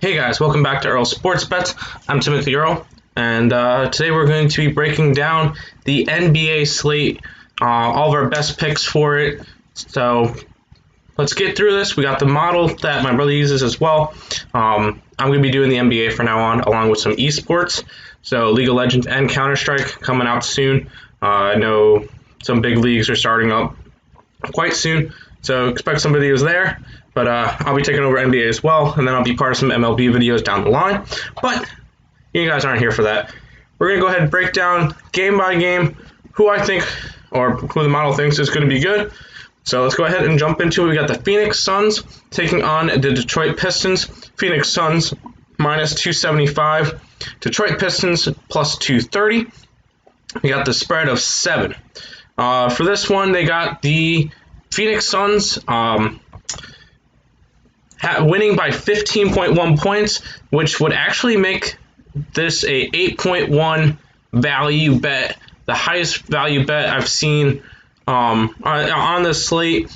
Hey guys, welcome back to Earl's Sports Bets. I'm Timothy Earl, and today we're going to be breaking down the NBA slate, all of our best picks for it. So let's get through this. We got the model that my brother uses as well. I'm going to be doing the NBA from now on, along with some esports. So League of Legends and Counter-Strike coming out soon. I know some big leagues are starting up quite soon, so expect some videos there. But I'll be taking over NBA as well, and then I'll be part of some MLB videos down the line. But you guys aren't here for that. We're going to go ahead and break down game by game who I think, or who the model thinks is going to be good. So let's go ahead and jump into it. We got the Phoenix Suns taking on the Detroit Pistons. Phoenix Suns minus 275. Detroit Pistons plus 230. We got the spread of 7. For this one, they got the Phoenix Suns winning by 15.1 points, which would actually make this a 8.1 value bet, the highest value bet I've seen on the slate.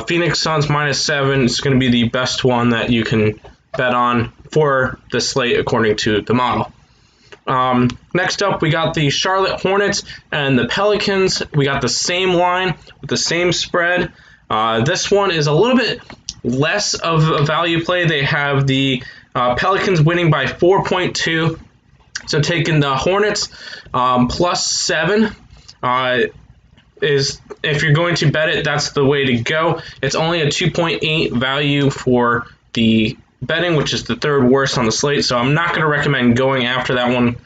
Phoenix Suns minus 7 is going to be the best one that you can bet on for the slate according to the model. Next up, we got the Charlotte Hornets and the Pelicans. We got the same line with the same spread. This one is a little bit less of a value play. They have the Pelicans winning by 4.2. So taking the Hornets plus 7 is, if you're going to bet it, that's the way to go. It's only a 2.8 value for the betting, which is the third worst on the slate. So I'm not going to recommend going after that one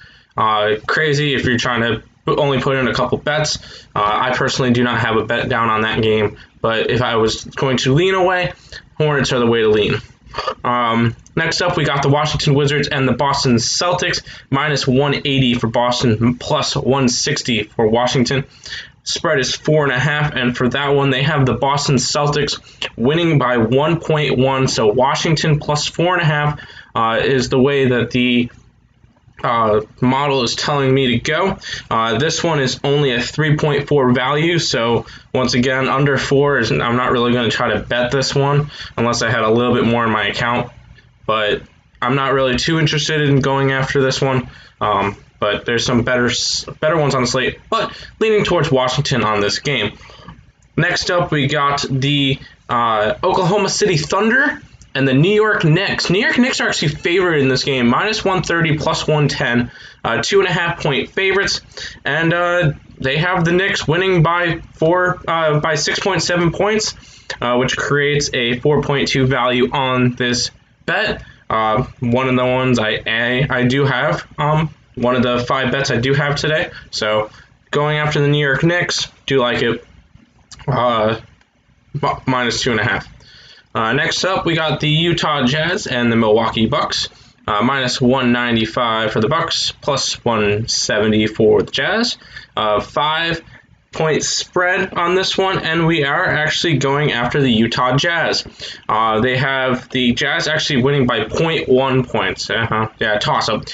crazy if you're trying to only put in a couple bets. I personally do not have a bet down on that game, but if I was going to lean away, Hornets are the way to lean. Next up, we got the Washington Wizards and the Boston Celtics, minus 180 for Boston, plus 160 for Washington. Spread is 4.5, and for that one, they have the Boston Celtics winning by 1.1. So Washington plus 4.5 is the way that the model is telling me to go. This one is only a 3.4 value, so once again, under 4 is, I'm not really going to try to bet this one unless I had a little bit more in my account, but I'm not really too interested in going after this one. But there's some better ones on the slate, but leaning towards Washington on this game. Next up, we got the Oklahoma City Thunder and the New York Knicks. New York Knicks are actually favored in this game, minus 130, plus 110, 2.5-point favorites, and they have the Knicks winning by 6.7 points, which creates a 4.2 value on this bet. One of the ones I do have, one of the 5 bets I do have today. So going after the New York Knicks, do like it, minus 2.5. Next up, we got the Utah Jazz and the Milwaukee Bucks. Minus 195 for the Bucks, plus 170 for the Jazz. 5-point spread on this one, and we are actually going after the Utah Jazz. They have the Jazz actually winning by 0.1 points. Yeah, toss-up.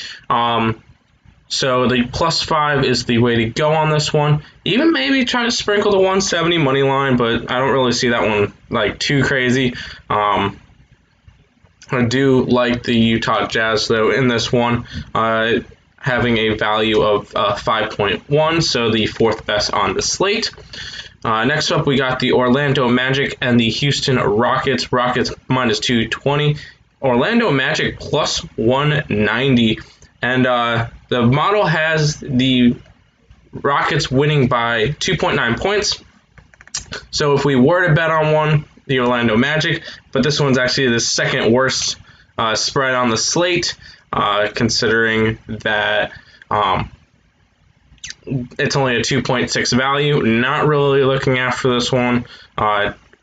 So the plus 5 is the way to go on this one. Even maybe try to sprinkle the 170 money line, but I don't really see that one like too crazy. I do like the Utah Jazz though in this one, having a value of 5.1, so the 4th best on the slate. Next up, we got the Orlando Magic and the Houston Rockets. Rockets minus 220. Orlando Magic plus 190. And the model has the Rockets winning by 2.9 points. So if we were to bet on one, the Orlando Magic, but this one's actually the second worst spread on the slate, considering that it's only a 2.6 value. Not really looking after this one.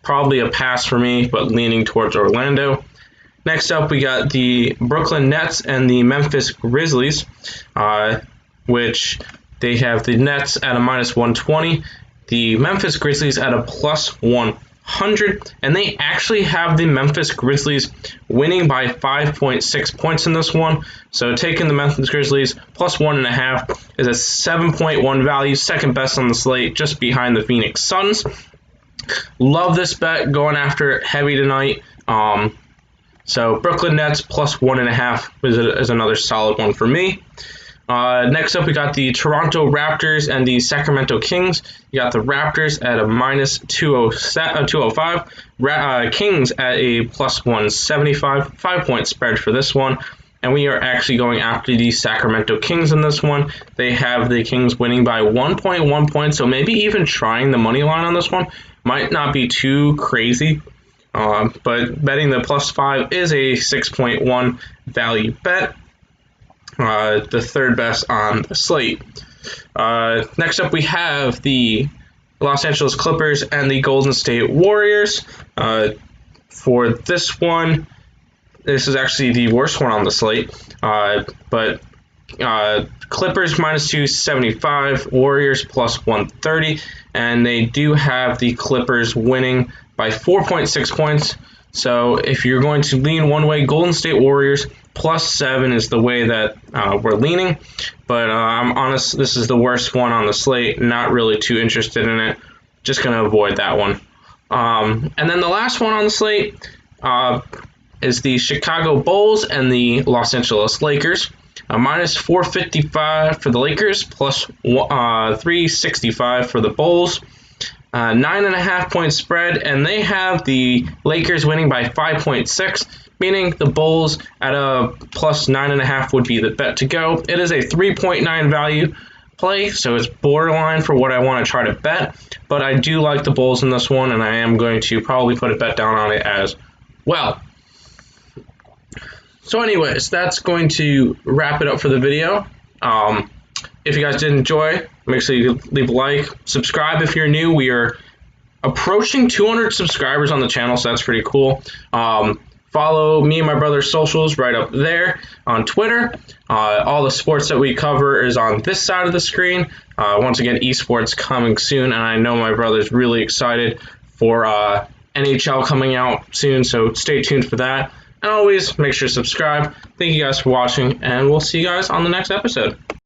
Probably a pass for me, but leaning towards Orlando. Next up, we got the Brooklyn Nets and the Memphis Grizzlies, which they have the Nets at a minus 120, the Memphis Grizzlies at a plus 100, and they actually have the Memphis Grizzlies winning by 5.6 points in this one. So taking the Memphis Grizzlies plus 1.5 is a 7.1 value, second best on the slate, just behind the Phoenix Suns. Love this bet, going after it heavy tonight. So Brooklyn Nets plus 1.5 is another solid one for me. Next up, we got the Toronto Raptors and the Sacramento Kings. You got the Raptors at a minus 205, Kings at a plus 175, 5-point spread for this one. And we are actually going after the Sacramento Kings in this one. They have the Kings winning by 1.1 points, so maybe even trying the money line on this one might not be too crazy. But betting the plus 5 is a 6.1 value bet. The third best on the slate. Next up, we have the Los Angeles Clippers and the Golden State Warriors. For this one, this is actually the worst one on the slate. But Clippers minus 275, Warriors plus 130, and they do have the Clippers winning by 4.6 points. So if you're going to lean one way, Golden State Warriors plus 7 is the way that we're leaning. But I'm honest, this is the worst one on the slate. Not really too interested in it. Just going to avoid that one. And then the last one on the slate is the Chicago Bulls and the Los Angeles Lakers. Minus 455 for the Lakers, plus 365 for the Bulls. 9.5 point spread, and they have the Lakers winning by 5.6, meaning the Bulls at a plus 9.5 would be the bet to go. It is a 3.9 value play, so it's borderline for what I want to try to bet, but I do like the Bulls in this one, and I am going to probably put a bet down on it as well. So anyways, that's going to wrap it up for the video. If you guys did enjoy, make sure you leave a like, subscribe if you're new. We are approaching 200 subscribers on the channel, so that's pretty cool. Follow me and my brother's socials right up there on Twitter. All the sports that we cover is on this side of the screen. Once again, esports coming soon, and I know my brother's really excited for NHL coming out soon, so stay tuned for that. And always make sure to subscribe. Thank you guys for watching, and we'll see you guys on the next episode.